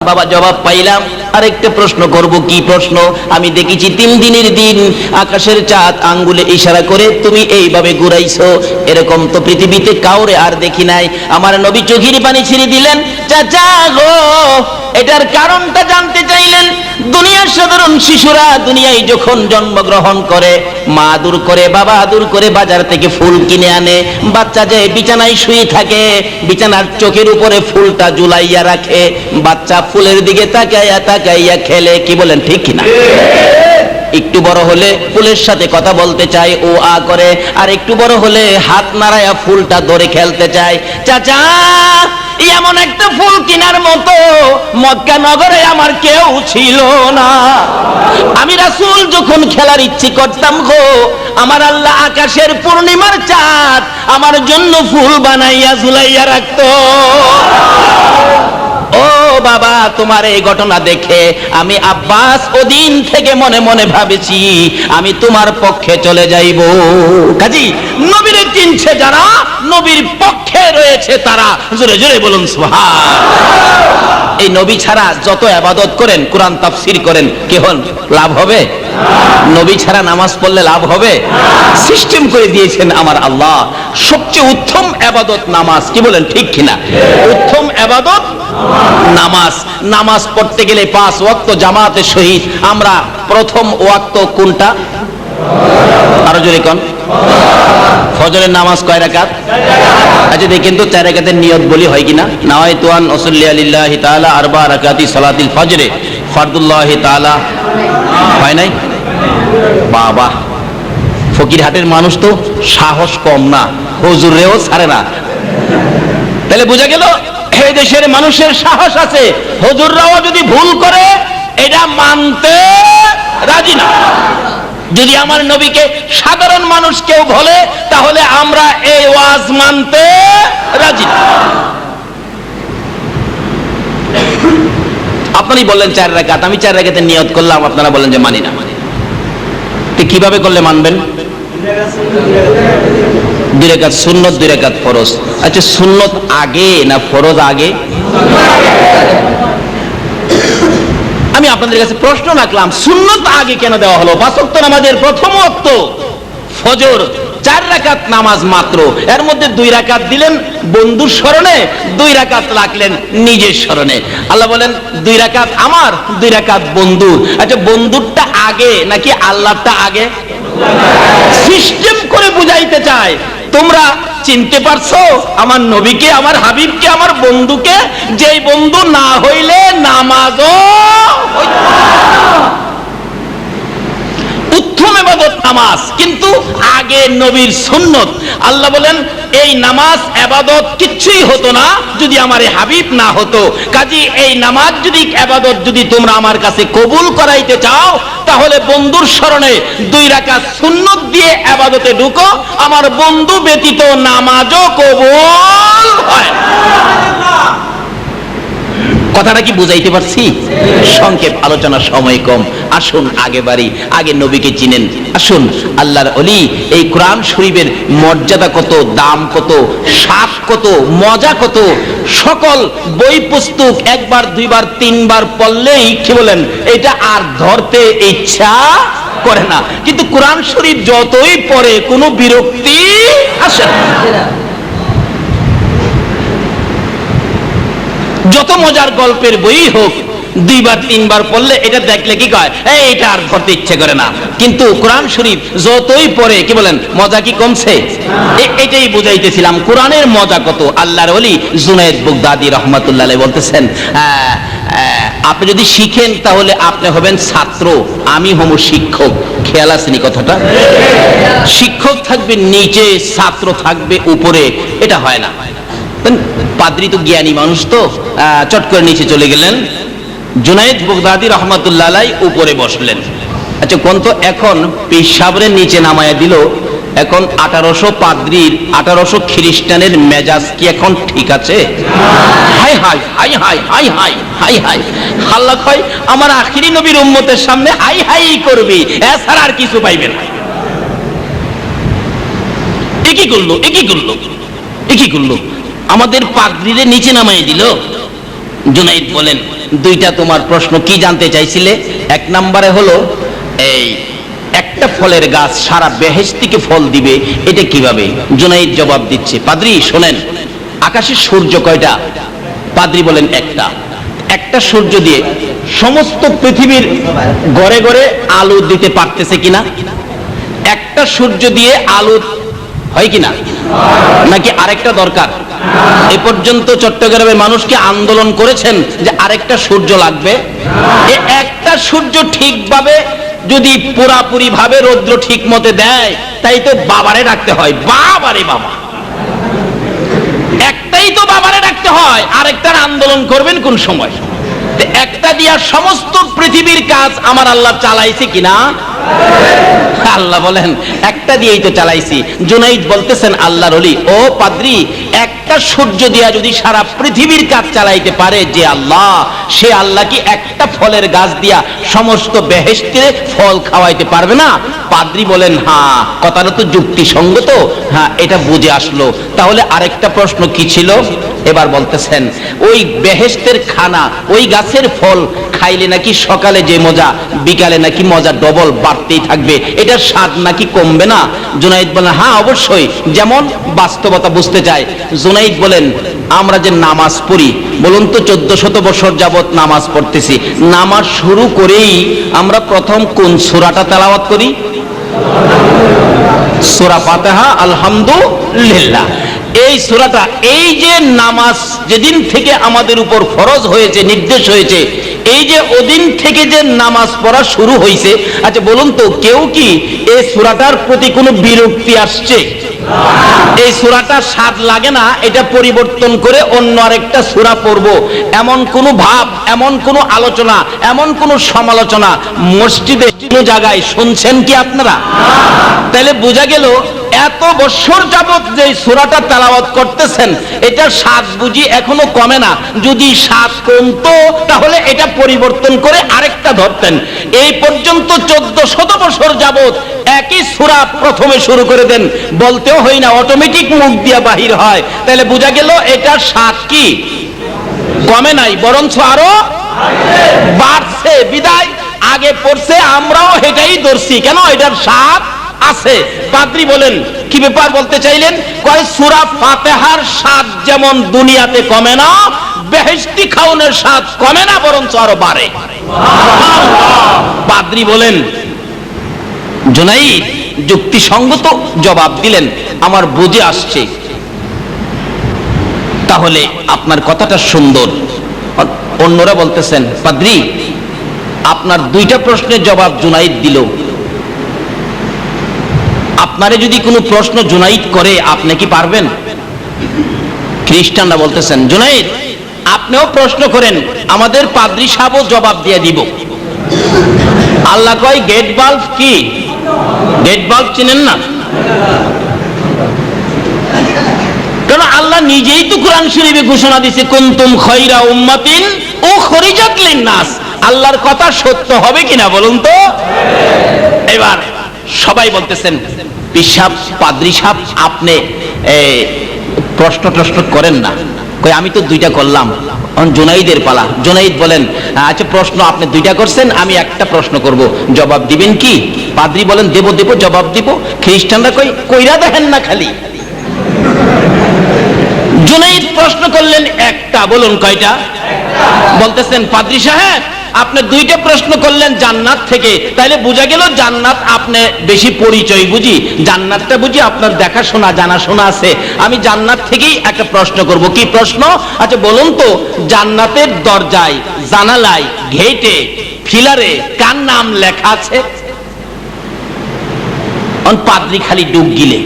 বাবা জবাব পাইলাম। আরেকটা প্রশ্ন করব। কি প্রশ্ন? আমি দেখেছি 3 দিনের দিন আকাশের চাঁদ আঙ্গুলে ইশারা করে তুমি এইভাবে ঘুরাইছো, এরকম তো পৃথিবীতে কাউরে আর দেখি নাই। আমার নবী চোখের পানি ছেড়ে দিলেন। চাচা গো, এটার কারণটা জানতে চাইলেন। দুনিয়ার সাধারণ শিশুরা দুনিয়ায় যখন জন্মগ্রহণ করে, মা আদর করে, বাবা আদর করে, বাজার থেকে ফুল কিনে আনে, বাচ্চা যে বিছানায় শুয়ে থাকে, বিছানার চোখের উপরে ফুলটা ঝুলাইয়া রাখে, বাচ্চা ফুলের দিকে তাকাইয়া তাকাইয়া খেলে। কি বলেন, ঠিক কিনা? একটু বড় হলে ফুলের সাথে কথা বলতে চায়, ও আ করে, আর একটু বড় হলে হাত নাড়ায়া ফুলটা ধরে খেলতে চায়। চাচা, এমন একটা ফুল কেনার মতো মক্কা নগরে আমার কেউ ছিল না। আমি রাসূল যখন খেলার ইচ্ছে করতাম গো, আমার আল্লাহ আকাশের পূর্ণিমার চাঁদ আমার জন্য ফুল বানাইয়া ঝুলাইয়া রাখতো। ও বাবা, তোমার এই ঘটনা দেখে আমি আব্বাস ওদিন থেকে মনে মনে ভাবেছি আমি তোমার পক্ষে চলে যাইব। কাজী নবীরে চিনছে যারা, নবীর পক্ষে রয়েছে তারা। জোরে জোরে বলুন সুবহান। এই নবী ছাড়া যত ইবাদত করেন, কোরআন তাফসীর করেন, কি হন লাভ হবে? নবী ছাড়া নামাজ পড়লে লাভ হবে? সিস্টেম করে দিয়েছেন আমার আল্লাহ। সবচেয়ে উত্তম ইবাদত নামাজ। কি বলেন, ঠিক কিনা? উত্তম ইবাদত নামাজ। নামাজ পড়তে গেলে 5 ওয়াক্ত জামাতের সহিত। আমরা প্রথম ওয়াক্ত কোনটা? আরো জোরে কোন? ফজরের নামাজ কয় রাকাত? আচ্ছা দেখেন তো 4 রাকাতের নিয়ত বলি হয় কিনা। নাওয়াইতু আন উসাল্লি লিল্লাহি তাআলা 4 রাকাতি সালাতিল ফজরে ফরদুল্লাহি তাআলা। হয় নাই? বাবা, ফকিরহাটের মানুষ তো সাহস কম না, হুজুরেও ছাড়ে না। তাহলে বোঝা গেল এই দেশের মানুষের সাহস আছে। হুজুররাও যদি ভুল করে এটা মানতে রাজি না। যদি আমার নবীকে সাধারণ মানুষ কেউ বলে, তাহলে আমরা এই ওয়াজ মানতে রাজি না। আপনি বললেন 4 রাকাত, আমি 4 রাকাতের নিয়ত করলাম, আপনারা বলেন যে মানি না। তো কিভাবে করলে মানবেন? 2 রাকাত সুন্নত, 2 রাকাত ফরজ। আচ্ছা, সুন্নত আগে না ফরজ আগে? আমি আপনাদের কাছে প্রশ্ন রাখলাম, সুন্নত আগে কেন দেওয়া হলো? 5 ওয়াক্ত নামাজের প্রথম ওয়াক্ত ফজর, 4 রাকাত নামাজ মাত্র। এর মধ্যে 2 রাকাত দিলেন বন্ধুর স্মরণে, 2 রাকাত রাখলেন নিজের স্মরণে। আল্লাহ বলেন 2 রাকাত আমার, 2 রাকাত বন্ধুর। আচ্ছা, বন্ধুরটা আগে নাকি আল্লাহটা আগে? সিস্টেম করে বুঝাইতে চায়। তোমরা চিনতে পারছো আমার নবীকে, আমার হাবিবকে, আমার বন্ধুকে? যেই বন্ধু না হইলে নামাজও উত্তম ইবাদত নামাজ, কিন্তু আগে নবীর সুন্নত। আল্লাহ বলেন এই নামাজ ইবাদত কিচ্ছুই হতো না যদি আমার হাবিব না হতো। কাজী এই নামাজ যদি ইবাদত যদি তোমরা আমার কাছে কবুল করাইতে চাও, তাহলে বন্ধুর স্মরণে 2 রাকাত সুন্নত দিয়ে ইবাদতে ঢুকো। আমার বন্ধু ব্যতীত নামাজও কবুল হয় না। কথাটা কি বুঝাইতে পারছি? সংক্ষেপ আলোচনা, সময় কম। আসুন আগে বাড়ি, আগে নবীকে চিনেন। আসুন আল্লাহর ওলি, এই কোরআন শরীফের মর্যাদা কত, দাম কত, স্বাদ কত, মজা কত। সকল বই পুস্তক 1 বার 2 বার 3 বার পড়লেই কি বলেন, এটা আর ধরতে ইচ্ছা করে না। কিন্তু কোরআন শরীফ যতই পড়ে কোনো বিরক্তি আসে না। যত মজার গল্পের বই হোক, 2 বার 3 বার পড়লে এটা দেখলে কি কয়, এটা আর পড়তে ইচ্ছে করে না। কিন্তু কোরআন শরীফ যতই পড়ে কি বলেন, মজা কি কমছে? এটাই বুঝাইতেছিলাম কোরআনের মজা কত। আল্লাহর ওলি জুনায়েদ বাগদাদী রহমাতুল্লাহ আলাইহি বলতেছেন, আপনি যদি শিখেন তাহলে আপনি হবেন ছাত্র, আমি হব শিক্ষক। খেয়াল আসেনি কথাটা? শিক্ষক থাকবে নিচে, ছাত্র থাকবে উপরে। এটা হয় না। পাদ্রী তো জ্ঞানী মানুষ, তো চট করে নিচে চলে গেলেন। জুনায়েদ বাগদাদী রহমাতুল্লাহ আলাইহি উপরে বসলেন। আচ্ছা কোন তো এখন পেশাবরের নিচে নামায়া দিল, এখন 1800 পাদ্রীর 1800 খ্রিস্টানের মেজাজ কি এখন ঠিক আছে? হাই হাই হাই হাই হাই হাই হাই হাই। আল্লাহ কয় আমার আখিরি নবীর উম্মতের সামনে হাই হাই করবি, এছাড়া আর কিছু পাইবে না। একই করলো, একই করলো, একই করলো। আমাদের পাদ্রীরে নিচে নামাই দিল। জুনায়েদ বলেন দুইটা তোমার প্রশ্ন কি জানতে চাইছিলে? এক নম্বরে হলো এই একটা ফলের গাছ সারা বেহেশতিকে ফল দিবে, এটা কিভাবে? জুনাইদ জবাব দিচ্ছে, পাদ্রী শোনেন, আকাশে সূর্য কয়টা? পাদ্রী বলেন একটা। একটা সূর্য দিয়ে সমস্ত পৃথিবীর ঘরে ঘরে আলো দিতে পারতেছে কিনা? একটা সূর্য দিয়ে আলো হয় কিনা? নাকি আরেকটা দরকার? এ পর্যন্ত চট্টগ্রামের মানুষকে আন্দোলন করেছেন যে আরেকটা সূর্য লাগবে। একটা সূর্য ঠিকভাবে যদি পুরাপুরি ভাবে রৌদ্র ঠিক মতে দেয়, তাই তো বাবারে ডাকতে হয়, বাবারে বাবা। একটাই তো বাবারে ডাকতে হয়, আরেকটার আন্দোলন করবেন কোন সময়? একটা দিয়া সমস্ত পৃথিবীর কাজ আমার আল্লাহ চালাইছে কিনা? আল্লাহ বলেন একটা দিয়েই তো চালাইছি। জুনাইদ বলতেছেন আল্লাহর ওলি, ও পাদ্রী, একটা সূর্য দিয়া যদি সারা পৃথিবীর কাজ চালাইতে পারে যে আল্লাহ, সে আল্লাহ কি একটা ফলের গাছ দিয়া সমস্ত বেহেশতে ফল খাওয়াইতে পারবে না? পাদ্রী বলেন হ্যাঁ, কথাটা তো যুক্তিসঙ্গত, হ্যাঁ এটা বুঝে আসলো। তাহলে আরেকটা প্রশ্ন কি ছিল? এবার বলতেছেন ওই বেহেশতের খানা, ওই গাছের ফল খাইলে নাকি সকালে যে মজা, বিকালে নাকি মজা ডবল বাড়তেই থাকবে, এটার স্বাদ নাকি কমবে না? জুনাইদ বলেন হ্যাঁ অবশ্যই, যেমন বাস্তবতা বুঝতে চায়। জুনাইদ বলেন আমরা যে নামাজ পড়ি, বলুন তো 1400 বছর যাবত নামাজ পড়তেছি, নামাজ শুরু করেই আমরা প্রথম কোন সূরাটা তেলাওয়াত করি? সূরা ফাতিহা, আলহামদুলিল্লাহ। এই সূরাটা, এই যে নামাজ যেদিন থেকে আমাদের উপর ফরজ হয়েছে, নির্দেশ হয়েছে, এই যে ওদিন থেকে যে নামাজ পড়া শুরু হয়েছে, আচ্ছা বলুন তো কেউ কি এই সূরাটার প্রতি কোনো বিরক্তি আসছে? এই সূরাটার স্বাদ লাগে না, এটা পরিবর্তন করে অন্য আরেকটা সূরা পড়বো, এমন কোনো ভাব, এমন কোনো আলোচনা, এমন কোনো সমালোচনা মসজিদে কোনো জায়গায় শুনছেন কি আপনারা? তাহলে বোঝা গেল এত বছর যাবত যে সূরাটা তেলাওয়াত করতেছেন, এটা স্বাদ বুঝি এখনো কমে না। যদি স্বাদ কমতো তাহলে এটা পরিবর্তন করে আরেকটা ধরতেন। এই পর্যন্ত 1400 বছর যাবত একই সূরা প্রথমে শুরু করে দেন, বলতেও হয় না, অটোমেটিক মুখ দিয়া বাহির হয়। তাহলে বোঝা গেল এটার স্বাদ কি কমে নাই, বরঞ্চ আরো বাড়ছে। বিদায় আগে পড়ছে, আমরাও এটাই ধরছি, কেন? এটার স্বাদ আছে। পাদ্রী বলেন কি ব্যাপার বলতে চাইলেন? কয় সূরা ফাতিহার স্বাদ যেমন দুনিয়াতে কমে না, বেহেশতি খাওনের স্বাদ কমে না, বরঞ্চ আরো বাড়ে। পাদ্রী বলেন জুনাইদ যুক্তিসঙ্গত জবাব দিলেন, আমার বুঝে আসছে। তাহলে আপনার কথাটা সুন্দর। অন্যরা বলতেছেন পাদ্রী আপনার দুইটা প্রশ্নের জবাব জুনাইদ দিল, আপনারে যদি কোনো প্রশ্ন জুনাইদ করে আপনি কি পারবেন? খ্রিস্টানরা বলতেছেন জুনাইদ আপনিও প্রশ্ন করেন, আমাদের পাদ্রী সাহেবও জবাব দিয়ে দিব। আল্লাহ কয় গেট বাল্ব কি? গেট বাল্ব চিনেন না? কারণ আল্লাহ নিজেই তো কোরআন শরীফে ঘোষণা দিয়েছে কুনতুম খায়রা উম্মাতিন উখরিজাত লিন-নাস। আল্লাহর কথা সত্য হবে কিনা বলুন তো? এবার সবাই বলতেছেন পিসাব, পাদ্রী সাহেব আপনি প্রশ্ন করেন না। কই আমি তো দুইটা করলাম, জুনাইদের পালা। জুনাইদ বলেন আচ্ছা প্রশ্ন আপনি দুইটা করছেন, আমি একটা প্রশ্ন করব, জবাব দিবেন কি? পাদ্রী বলেন দেব জবাব দিব। খ্রিস্টানরা কইরা দেখেন না খালি। জুনাইদ প্রশ্ন করলেন একটা, বলুন কয়টা? বলতেছেন পাদ্রী সাহেব আপনি দুইটা প্রশ্ন করলেন জান্নাত থেকে, তাইলে বোঝা গেল জান্নাত আপনি বেশি পরিচয় বুঝি, জান্নাতটা বুঝি আপনার দেখাশোনা জানাশোনা আছে। আমি জান্নাত থেকেই একটা প্রশ্ন করব। কি প্রশ্ন? আচ্ছা বলুন তো জান্নাতের দরজায়, জানালায়, গেটে, ফিলারে কার নাম লেখা আছে? পাদ্রী খালি ডুব গিলে।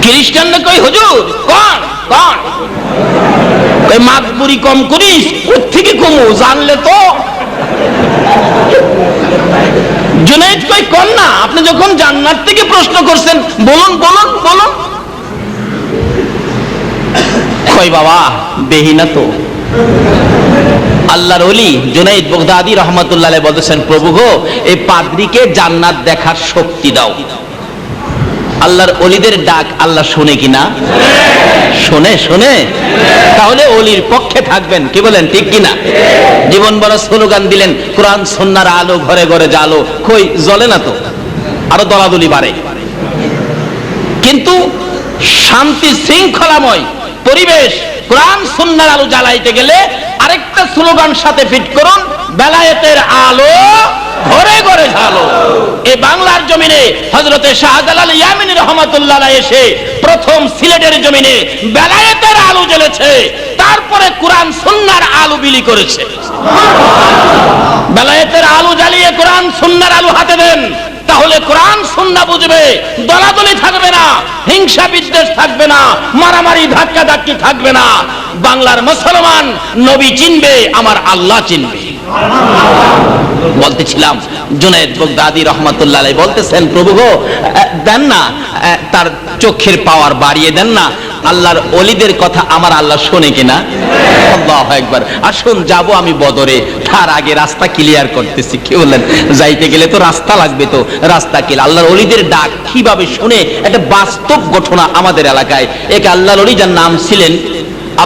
খ্রিস্টানরা কই হুজুর কোন কোন? ওই মাতবুরি কম করিস, ওর থেকে কমু জানলে তো। জুনাইদ কই কোন না, আপনি যখন জান্নাত থেকে প্রশ্ন করছেন বলুন বলুন বলুন। কই বাবা বেহিনা তো। আল্লাহর ওলি জুনাইদ বাগদাদী রহমাতুল্লাহ আলাইহি বলতেছেন প্রভু গো এই পাদ্রীকে জান্নাত দেখার শক্তি দাও। আল্লাহর ওলিদের ডাক আল্লাহ শুনে কিনা? শোনে, শোনে। তাহলে ওলির পক্ষে থাকবেন, কি বলেন, ঠিক কিনা? জীবন বড় স্লোগান দিলেন, কোরআন সুন্নাহর আলো ঘরে ঘরে জ্বালো, কই জ্বলে না তো, আরো দলাদলি বাড়ে। কিন্তু শান্তি শৃঙ্খলাময় পরিবেশ কোরআন সুন্নাহর আলো জ্বালাইতে গেলে আরেকটা স্লোগান সাথে ফিট করুন, বেলায়েতের আলো ঘরে ঘরে ঝালো। এই বাংলার জমিনে হযরতে শাহজালাল ইয়ামিনী রাহমাতুল্লাহ আলাইহি এসে প্রথম সিলেটের জমিনে বেলায়েতের আলো জ্বলেছে, তারপরে কোরআন সুন্নাহর আলো বিলি করেছে। বেলায়েতের আলো জ্বালিয়ে কোরআন সুন্নাহর আলো হাতে দেন, তাহলে কোরআন সুন্নাহ বুঝবে, দলাদলি থাকবে না, হিংসা বিদ্বেষ থাকবে না, মারামারি ধাক্কা ধাক্কি থাকবে না। বাংলার মুসলমান নবী চিনবে, আমার আল্লাহ চিনবে। বলতেছিলাম জুনায়েদ বাগদাদী রাহমাতুল্লাহ আলাইহি বলতেছেন, প্রভু গো দেন না, তার চোখের পাওয়ার বাড়িয়ে দেন না, আল্লাহর ওলিদের কথা আমার আল্লাহ শোনে কিনা? আল্লাহু আকবার। আসুন যাব আমি বদরে, তার আগে রাস্তা ক্লিয়ার করতেছি। কি বললেন? যাইতে গেলে তো রাস্তা লাগবে, তো রাস্তা কি? আল্লাহর ওলিদের ডাক কিভাবে শুনে, একটা বাস্তব ঘটনা আমাদের এলাকায়। এক আল্লাহর ওলি, যার নাম ছিলেন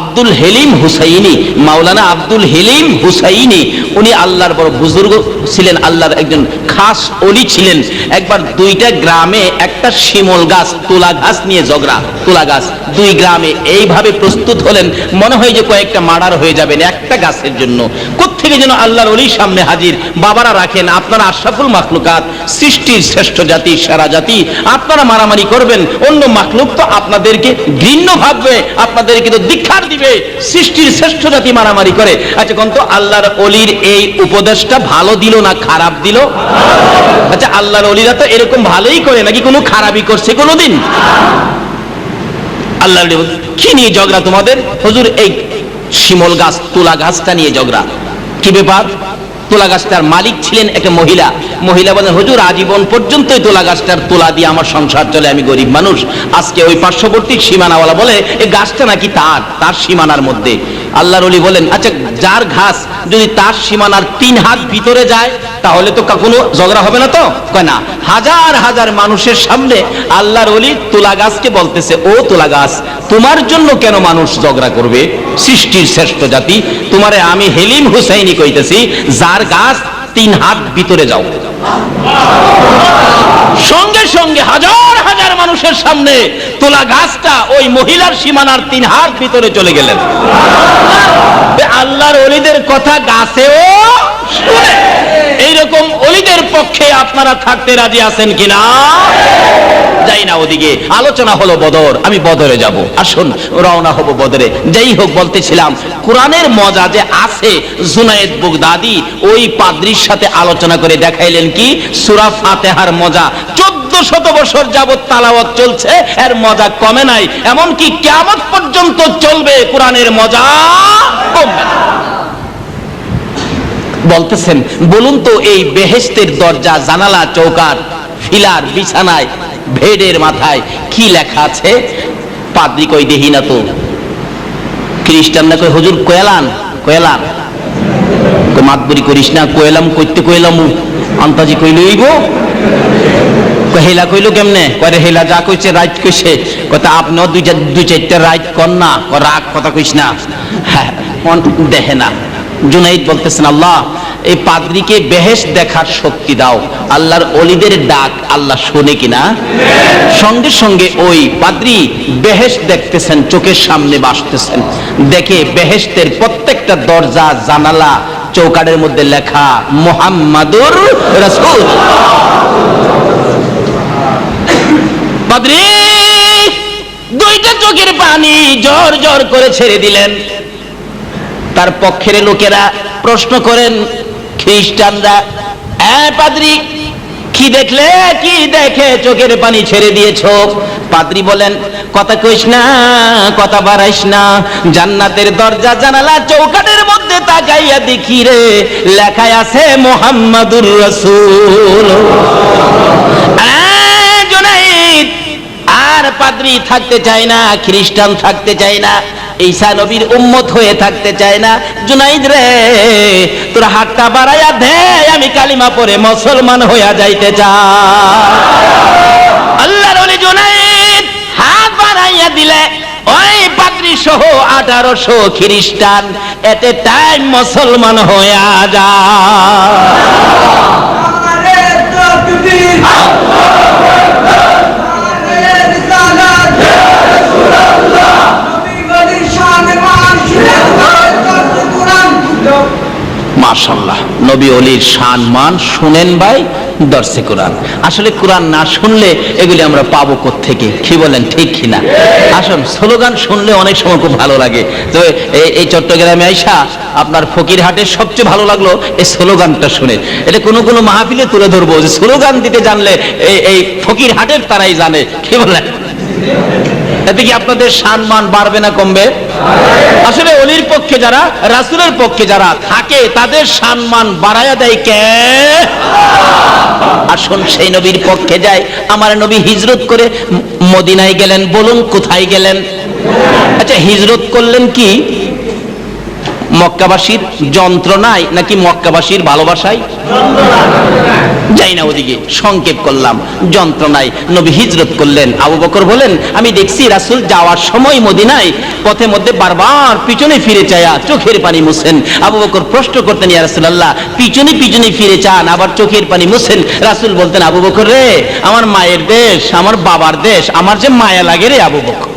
আব্দুল হেলিম হুসাইনি, মাওলানা আব্দুল হেলিম হুসাইনি। উনি আল্লাহর বড় বুজুর্গ ছিলেন, আল্লাহর একজন খাস ওলি ছিলেন। একবার দুইটা গ্রামে একটা শিমল গাছ, তুলা গাছ নিয়ে ঝগড়া। তুলা গাছ, দুই গ্রামে এইভাবে প্রস্তুত হলেন, মনে হয় যে কয়েকটা মার্ডার হয়ে যাবেন একটা গাছের জন্য। কোত্থেকে যেন আল্লাহর ওলির সামনে হাজির। বাবারা রাখেন, আপনারা আশরাফুল মাখলুকাত, সৃষ্টির শ্রেষ্ঠ জাতি, সেরা জাতি, আপনারা মারামারি করবেন, অন্য মাখলুক তো আপনাদেরকে ঘৃণ্য ভাববে, আপনাদেরকে তো দীক্ষা দিবে। সৃষ্টির শ্রেষ্ঠ জাতি মারামারি করে। আচ্ছা কোন তো আল্লাহর ওলির এই উপদেশটা ভালো দিল না খারাপ দিল? আচ্ছা আল্লাহর ওলিরা তো এরকম ভালোই করে, নাকি কোনো খারাপই করছে কোনোদিন? আল্লাহর কি নিয়ে ঝগড়া তোমাদের? হুজুর এই শিমল গাছ, তুলা গাছটা নিয়ে ঝগড়া। কি ব্যাপার? তুলা গাছটার মালিক ছিলেন একটা মহিলা। মহিলা বলেন, হুজুর আজীবন পর্যন্তই তুলা গাছটার তুলা দিয়ে আমার সংসার চলে, আমি গরিব মানুষ। আজকে ওই পার্শ্ববর্তী সীমানাওয়ালা বলে এই গাছটা নাকি তার সীমানার মধ্যে। আল্লাহর ওলি বলেন, আচ্ছা যার ঘাস যদি তার সীমানার 3 হাত ভিতরে যায় তাহলে তো কোনো ঝগড়া হবে না তো? কয় না। হাজার হাজার মানুষের সামনে আল্লাহর ওলি তুলা গাছকে বলতেছে, ও তুলা গাছ, তোমার জন্য কেন মানুষ ঝগড়া করবে? সৃষ্টির শ্রেষ্ঠ জাতি, তোমারে আমি হেলিম হুসাইনি কইতেছি, যার গাছ 3 হাত ভিতরে যাও। সঙ্গে সঙ্গে হাজার হাজার মানুষের সামনে তুলা গাছটা ওই মহিলার সীমানার 3 হাত ভিতরে চলে গেলেন। আল্লাহর ওলিদের কথা গাছেও শুনে। এইরকম ওলিদের পক্ষে আপনারা থাকতে রাজি আছেন কিনা? যাই না ওদিকে, আলোচনা হলো বদর, আমি বদরে যাব। আসুন রওনা হব বদরে। যাই হোক, বলতেছিলাম কোরআনের মজা যে আছে, জুনায়েদ বাগদাদী ওই পাদ্রীর সাথে আলোচনা করে দেখাইলেন কি সূরা ফাতিহার মজা। 1400 বছর যাবত তালাওয়াত চলছে, এর মজা কমে নাই, এমনকি কিয়ামত পর্যন্ত চলবে, কোরআনের মজা কমবে না। বলতেছেন, বলুন তো এই বেহেশতের দরজা, জানালা, চৌকাঠ, ফিলার, বিছানায়, ভেড়ের মাথায় কি লেখা আছে? পাদ্রী কই দেখি না তো। খ্রিস্টানরা কই, হুজুর কয়লান কয়লান, মাতবরি করিস না, কয়লাম কইতে কইলাম আন্তাজি কইলই গো। হেলা কইলো কেমনে? কয় হেলা যা কইছে রাইট কইছে। কথা আপনিও দুই চারটা রাইট কর না, রাগ কথা কইস না। হ্যাঁ দেখে না। জুনাইদ বলতেছেন, আল্লাহ এই পাদ্রীকে বেহেশত দেখার শক্তি দাও। আল্লাহর ওলিদের ডাক আল্লাহ শুনে কিনা? সঙ্গে সঙ্গে ওই পাদ্রী বেহেশত দেখতেছেন, চোখের সামনে ভাসতেছেন। দেখে বেহেশতের প্রত্যেকটা দরজা, জানালা, চৌকাঠের মধ্যে লেখা মুহাম্মাদুর রাসূল। পাদ্রী দুইটা চোখের পানি জোর জোর করে ছেড়ে দিলেন। তার পক্ষের লোকেরা প্রশ্ন করেন, খ্রিস্টানরা, পাদ্রী কি দেখলে, কি দেখে চোখের পানি ছেড়ে দিয়েছ? পাদ্রী বলেন, কথা কইস না, কথা বাড়াইস না, জান্নাতের দরজা, জানালা, চৌকাঠের মধ্যে তাকাইয়া দেখি রে, লেখায় আছে মুহাম্মাদুর রাসূল। জুনাইদ আর পাদ্রী থাকতে চায় না, খ্রিস্টান থাকতে চায় না, ঈসা নবীর উম্মত হয়ে থাকতে চায় না। জুনাইদ রে, তোর হাতটা বাড়াইয়া দে, আমি কালিমা পড়ে মুসলমান হইয়া যাইতে চাই। আল্লাহর ওলি জুনাইদ হাত বাড়াইয়া দিলে ওই পাদ্রী সহ 1800 খ্রিস্টান এতে টাইম মুসলমান হইয়া মাশাআল্লাহ। নবী ওলির শান মান শুনেন ভাই দর্শে কোরআন। আসলে কোরআন না শুনলে এগুলি আমরা পাবো কোত্থেকে, কি বলেন ঠিক কিনা? আসুন, স্লোগান শুনলে অনেক সময় খুব ভালো লাগে। তো এই চট্টগ্রামে আইসা আপনার ফকিরহাটের সবচেয়ে ভালো লাগলো এই স্লোগানটা শুনে। এটা কোনো কোনো মাহফিলে তুলে ধরবো যে স্লোগান দিতে জানলে এই ফকিরহাটের তারাই জানে, কি বলেন? এতে কি আপনাদের সম্মান বাড়বে না কমবে? আসলে ওলির পক্ষে যারা, রাসূলের পক্ষে যারা থাকে তাদের সম্মান বাড়ায়া দেয় কে? আসুন সেই নবীর পক্ষে যায়। আমার নবী হিজরত করে মদিনায় গেলেন, বলুন কোথায় গেলেন? আচ্ছা, হিজরত করলেন কি মক্কাবাসীর যন্ত্রণায় নাকি মক্কাবাসীর ভালোবাসায়? যাই না ওদিকে, সংক্ষেপ করলাম, যন্ত্রণায় নবী হিজরত করলেন। আবু বকর বলেন, আমি দেখছি রাসূল যাওয়ার সময় মদিনায় পথে মধ্যে বারবার পিছনে ফিরে চায়া চোখের পানি মুছেন। আবু বকর প্রশ্ন করতেন, ইয়া রাসূলুল্লাহ, পিছনে পিছনে ফিরে চান আবার চোখের পানি মুছেন? রাসূল বলতেন, আবু বকর রে, আমার মায়ের দেশ, আমার বাবার দেশ, আমার যে মায়া লাগে রে আবু বকর।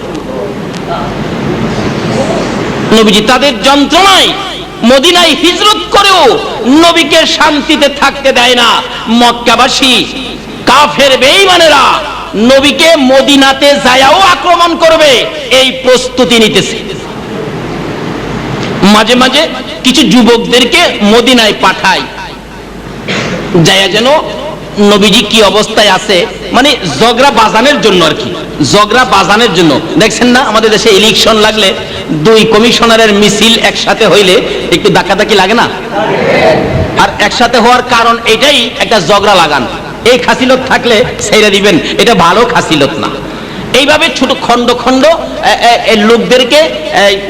নবীজি তাদের যন্ত্রণায় মদিনায় হিজরত করেও নবীকে শান্তিতে থাকতে দেয় না। মক্কাবাসী কাফের বেঈমানেরা নবীকে মদিনাতে যায়াও আক্রমণ করবে এই প্রস্তুতি নিতেছে। মাঝে মাঝে কিছু যুবকদেরকে মদিনায় পাঠায়, যায়া যেন নবীজি কি অবস্থায় আছে, মানে ঝগড়া বাজানোর জন্য আর কি, ঝগড়া বাজানোর জন্য। দেখছেন না আমাদের দেশে ইলেকশন লাগলে দুই কমিশনারের মিছিল একসাথে হইলে একটু ধাক্কাধাক্কি লাগে না? আর একসাথে হওয়ার কারণ এটাই, একটা ঝগড়া লাগান। এই খাসিলত থাকলে ছেড়ে দিবেন, এটা ভালো খাসিলত না। এইভাবে ছোট খন্ড খন্ড লোকদেরকে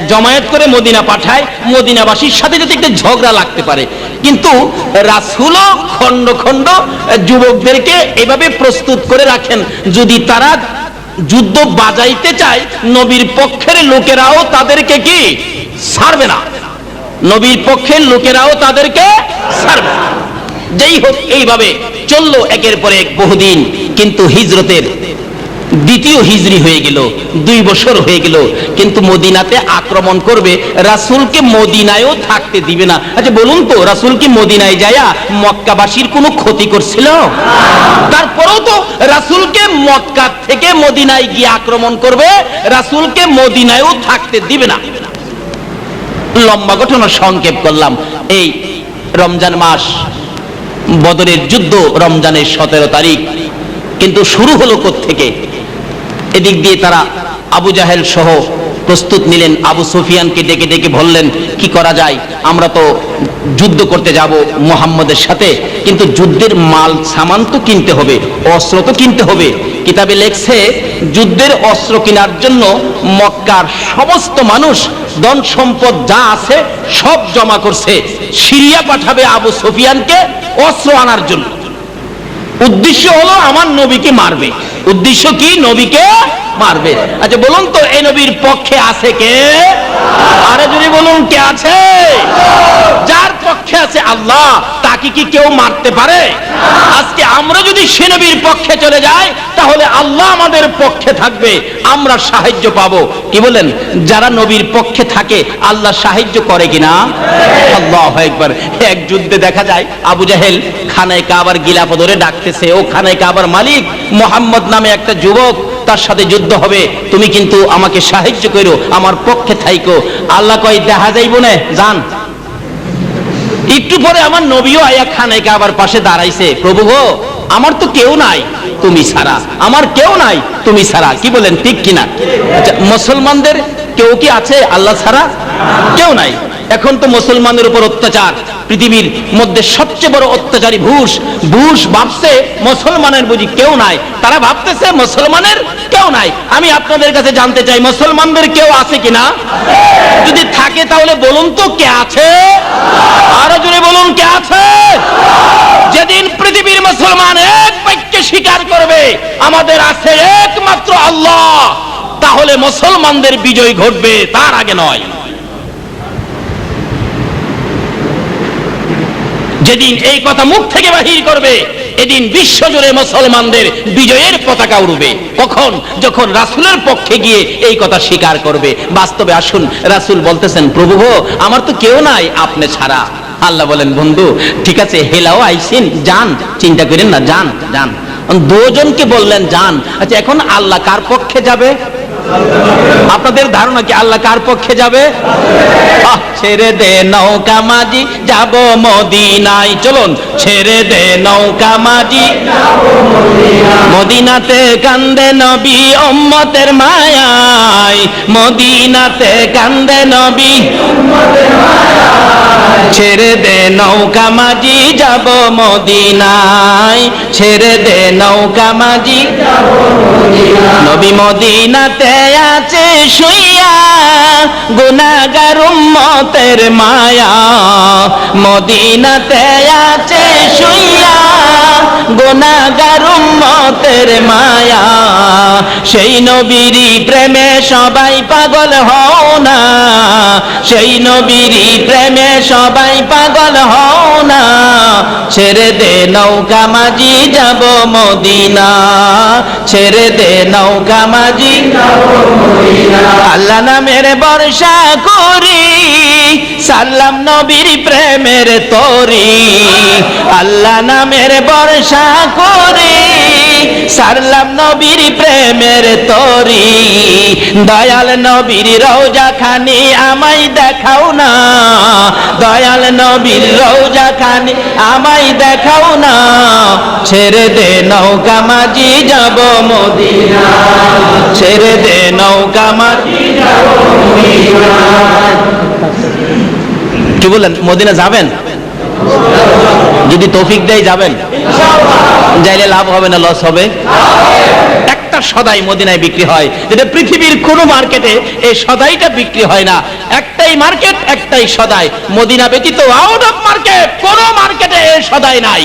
জমায়েত করে মদিনা পাঠায়, মদিনাবাসীর সাথে যাতে একটা ঝগড়া লাগতে পারে। কিন্তু রাসূলও খন্ড খন্ড যুবকদেরকে এভাবে প্রস্তুত করে রাখেন, যদি তারা যুদ্ধ বাজাইতে চায় নবীর পক্ষের লোকেরাও তাদেরকে কি ছাড়বে না, নবীর পক্ষের লোকেরাও তাদেরকে ছাড়বে না। যেই হোক, এইভাবে চললো একের পর এক বহুদিন। কিন্তু হিজরতের দ্বিতীয় হিজরি হয়ে গেল, 2 বছর হয়ে গেল, কিন্তু মদিনাতে আক্রমণ করবে, রাসূলকে মদিনায়ও থাকতে দিবে না। আচ্ছা বলুন তো, রাসূল কি মদিনায় যায়া মক্কাবাসীর কোনো ক্ষতি করছিল? তারপরেও তো রাসূলকে মক্কা থেকে মদিনায় গিয়ে আক্রমণ করবে, রাসূলকে মদিনায়ও থাকতে দিবে না। লম্বা ঘটনা সংক্ষেপ করলাম। এই রমজান মাস, বদরের যুদ্ধ রমজানের 17 তারিখ। কিন্তু শুরু হলো কোত্থেকে? এদিক দিয়ে তারা আবু জাহেল সহ প্রস্তুত নিলেন। আবু সুফিয়ানকে ডেকে ডেকে বললেন, কি করা যায়? আমরা তো যুদ্ধ করতে যাব মুহাম্মদের সাথে, কিন্তু যুদ্ধের মাল সামান তো কিনতে হবে, অস্ত্র তো কিনতে হবে। কিতাবে লেখছে, যুদ্ধের অস্ত্র কেনার জন্য মক্কার সমস্ত মানুষ ধন সম্পদ যা আছে সব জমা করছে। সিরিয়া পাঠাবে আবু সুফিয়ানকে অস্ত্র আনার জন্য। উদ্দেশ্য হলো আমার নবীকে মারবে। উদ্দেশ্য কি? নবীকে মারবে। আচ্ছা বলুন তো, এই নবীর পক্ষে আছে কে? আরে যদি বলুন, কে আছে? যার পক্ষে আছে আল্লাহ, তাকে কি কেউ মারতে পারে? আজকে আমরা যদি সে নবীর পক্ষে চলে যাই, তাহলে আল্লাহ আমাদের পক্ষে থাকবে, আমরা সাহায্য পাবো। কি বলেন? যারা নবীর পক্ষে থাকে আল্লাহ সাহায্য করে কিনা? আল্লাহু আকবার। এক যুদ্ধে দেখা যায় আবু জাহেল খানায় কাবার গিলাফ ধরে ডাকতেছে, ও খানায় কাবার মালিক মুহাম্মদ নামে একটা যুবক, তার সাথে যুদ্ধ হবে, তুমি কিন্তু আমাকে সাহায্য করো, আমার পক্ষে থাইকো। আল্লাহ কয়, দেখা যাইব না, যান। একটু পরে আমার নবীও আয়া খানায় কাবার পাশে দাঁড়াইছে, প্রভু গো, আমার তো কেউ নাই তুমি ছাড়া, আমার কেউ নাই তুমি ছাড়া। কি বলেন ঠিক কিনা? মুসলমানদের কেউ কি আছে আল্লাহ ছাড়া? কেউ নাই। এখন তো মুসলমানের উপর অত্যাচার, পৃথিবীর মধ্যে সবচেয়ে বড় অত্যাচারী বুশ। বুশ ভাবছে মুসলমানের বুঝি কেউ নাই, তারা ভাবতেছে মুসলমানের কেউ নাই। আমি আপনাদের কাছে জানতে চাই, মুসলমানদের কেউ আছে কিনা? যদি থাকে তাহলে বলুন তো, কে আছে? আরো জোরে বলুন, কে আছে? যেদিন পৃথিবীর মুসলমান এক বাক্যে স্বীকার করবে আমাদের আছে একমাত্র একমাত্র আল্লাহ, তাহলে মুসলমানদের বিজয় ঘটবে, তার আগে নয়। যেদিন এই কথা মুখ থেকে বাহির করবে, এদিন বিশ্বজুড়ে মুসলমানদের বিজয়ের পতাকা উড়বে। কখন? যখন রাসূলের পক্ষে গিয়ে এই কথা স্বীকার করবে। বাস্তবে আসুন, রাসূল বলতেছেন, প্রভু গো, আমার তো কেউ নাই আপনি ছাড়া। আল্লাহ বলেন, বন্ধু ঠিক আছে, হেলাও আইসিন, যান, চিন্তা করেন না, যান যান। দুজনকে বললেন যান। আচ্ছা, এখন আল্লাহ কার পক্ষে যাবে? আপনাদের ধারণা কি আল্লাহ কার পক্ষে যাবে? ছেড়ে দে নৌকা মাঝি, যাব মদিনায়। চলুন, ছেড়ে দে নৌকা মাঝি, মদিনাতে কান্দে নবী উম্মতের মায়ায়, মদিনাতে কান্দে নবী। ছেড়ে দে নৌকা মাঝি, যাব মদিনায়, ছেড়ে দে নৌকা মাঝি। নবী মদিনাতে আছে শুইয়া, গুনাহগার উম্মতের মায়া, মদিনাতে আছে শুইয়া, গুনাহগার উম্মতের মায়া। সেই নবীরই প্রেমে সবাই পাগল হও না, সেই নবীরই প্রেমে সবাই পাগল হও না। ছেড়ে দে নৌকা মাঝি, যাব মদিনা, ছেড়ে দে নৌকা মাঝি। আল্লাহ নামের বর্ষা করি, সাল্লাম নবীর প্রেমের তরি। আল্লাহ নামের বর্ষা করি, সাল্লাম নবীর প্রেমের তরি। দয়াল নবীর রওজা খানি আমায় দেখাও না, দয়াল নবীর রওজা খানি আমায় দেখাও না। ছেড়ে দে নৌকা মাঝি, যাব মদিনা, ছেড়ে দে নৌকা মাঝি, যাব মদিনা। কি বলেন, মদিনা যাবেন? যদি তৌফিক দেয় যাবেন, যাইলে লাভ হবে না লস হবে? একটা সদাই মদিনায় বিক্রি হয়, যেটা পৃথিবীর কোন মার্কেটে এই সদাইটা বিক্রি হয় না। একটাই মার্কেট, একটাই সদাই, মদিনা ব্যতীত আউট অফ মার্কেট কোন মার্কেটে এই সদাই নাই।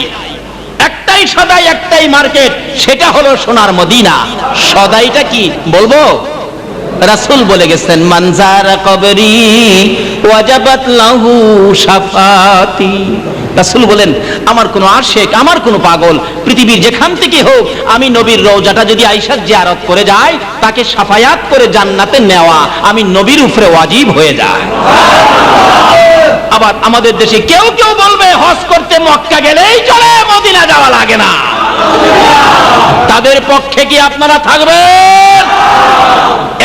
একটাই সদাই, একটাই মার্কেট, সেটা হলো সোনার মদিনা। সদাইটা কি বলবো? রাসূল বলে গেছেন, মানজারা কবরি ওয়াজাবাত লাহু শাফাতি। রাসূল বলেন, আমার কোন আশিক, আমার কোন পাগল পৃথিবীর যেখান থেকে হোক, আমি নবীর রওজাটা যদি আয়েশা জিয়ারত করে যায়, তাকে শাফায়াত করে জান্নাতে নেওয়া আমি নবীর উপরে ওয়াজিব হয়ে যায়। আবার আমাদের দেশে কেউ কেউ বলবে, হজ করতে মক্কা গেলেই চলে, মদিনা যাওয়া লাগে না। তাদের পক্ষে কি আপনারা থাকবেন?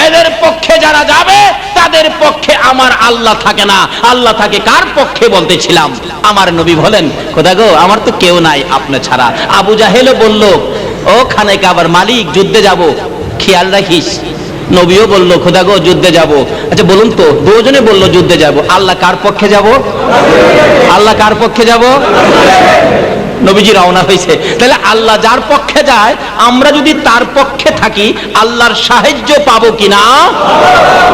এদের পক্ষে যারা যাবে, তাদের পক্ষে আমার আল্লাহ থাকে না। আল্লাহ থাকে কার পক্ষে বলতেছিলাম? আমার নবী বলেন, খোদা গো, আমার তো কেউ নাই আপনি ছাড়া। আবু জাহেলও বলল, ও খানে কাবার মালিক, যুদ্ধে যাব, খেয়াল রাখিস। নবীও বলল, খোদা গো, যুদ্ধে যাব। আচ্ছা বলুন তো, দুজনে বলল যুদ্ধে যাব, আল্লাহ কার পক্ষে যাব? আল্লাহ কার পক্ষে যাব? নবীজি রওনা হয়েছে। তাহলে আল্লাহ যার পক্ষে যায়, আমরা যদি তার পক্ষে থাকি, আল্লাহর সাহায্য পাবো কিনা?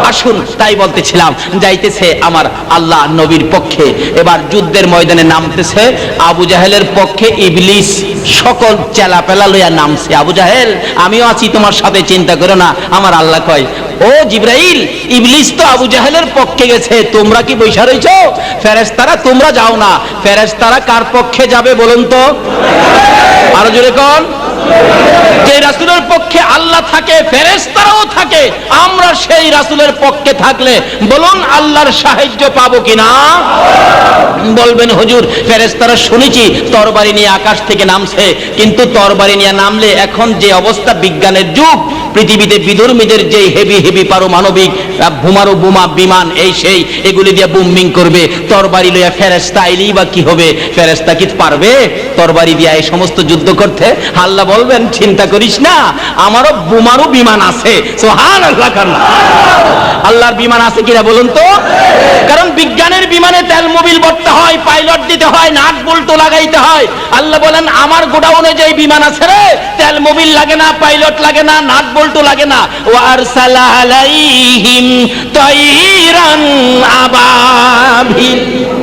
আসুন, তাই বলতেছিলাম, যাইতেছে আমার আল্লাহ নবীর পক্ষে। এবার যুদ্ধের ময়দানে নামতেছে আবু জাহেলের পক্ষে ইবলিস সকল চেলাপেলা লইয়া নামছে। আবু জাহেল, আমিও আছি তোমার সাথে, চিন্তা করো না। আমার আল্লাহ কয়, ও জিবরাইল, ইবলিস তো আবু জাহেলের পক্ষে গেছে, তোমরা কি বৈশা রইছো? ফেরেশতারা তোমরা যাও না। ফেরেশতারা কার পক্ষে যাবে বলুন তো? আরো জোরে কোন? যে রাসূলের পক্ষে আল্লাহ থাকে, ফেরেশতারাও থাকে, আমরা সেই রাসূলের পক্ষে থাকলে বলুন আল্লাহর সাহায্য পাবো কিনা? বলবেন, হুজুর, ফেরেশতারা শুনেছি তরবারি নিয়ে আকাশ থেকে নামছে, কিন্তু তরবারি নিয়ে নামলে এখন যে অবস্থা, বিজ্ঞানের যুগ, পৃথিবীতে বিধর্মীদের যে হেভি হেভি পারমাণবিক বোমারু বোমা বিমান এই সেই এগুলি দিয়ে বুমিং করবে, তরবারি লইয়া ফেরেশতা আইলেই বা কি হবে? ফেরেশতা কি পারবে তরবারি দিয়ে এই সমস্ত যুদ্ধ করতে? আল্লাহ বলবেন, চিন্তা করিস না, আমারও বোমারু বিমান আছে। সুবহানাল্লাহ। আল্লাহর বিমান আছে কিনা বলুন তো? কারণ বিজ্ঞানের বিমানে তেল মোবিল ভরতে হয়, পাইলট দিতে হয়, নাট বল্টু লাগাইতে হয়। আল্লাহ বলেন, আমার গোডাউনে যে বিমান আছে রে, তেল মোবিল লাগে না, পাইলট লাগে না, নাট বল্টু লাগে না। ওয়া আরসালা আলাইহিম তাইরান আবাবিল।